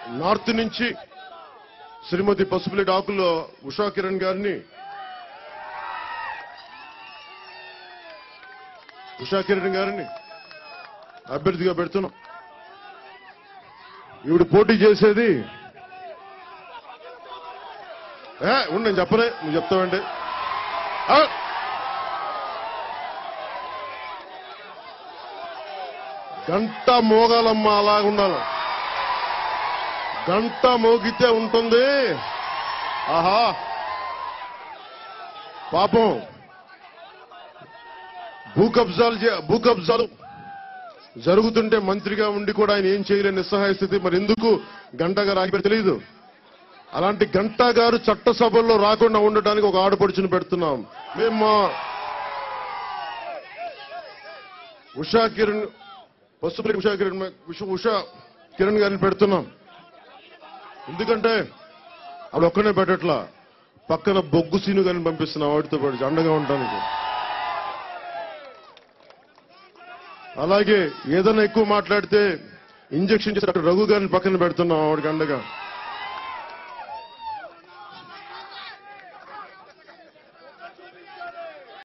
North నుంచి శ్రీమతి పసుపులేటి ఆకుల్లో ఉషా కిరణ్ గారిని అభ్యర్థిగా పెడుతున్నాం. ఈవిడ పోటీ చేసేది నేను చెప్పలే, నువ్వు చెప్తావంటే గంట మోగాలమ్మ, అలాగుండాలి. గంట మోగితే ఉంటుంది. ఆహా, పాపం భూ కబ్జాలు జరుగుతుంటే మంత్రిగా ఉండి కూడా ఆయన ఏం చేయలేని నిస్సహాయ స్థితి. మరి ఎందుకు గంటగా రాగిపోయి తెలియదు. అలాంటి గంటా గారు చట్టసభల్లో రాకుండా ఉండటానికి ఒక ఆడపడుచుని పెడుతున్నాం. మేము మా ఉషా కిరణ్ గారిని పెడుతున్నాం. ఎందుకంటే ఆవిడ ఒక్కనే పెట్టట్లా, పక్కన బొగ్గు సీను గారిని పంపిస్తున్నాం ఆవిడతో పాటు అండగా ఉండడానికి. అలాగే ఏదైనా ఎక్కువ మాట్లాడితే ఇంజక్షన్ చేసి డాక్టర్ రఘు గారిని పక్కన పెడుతున్నాం ఆవిడకి అండగా.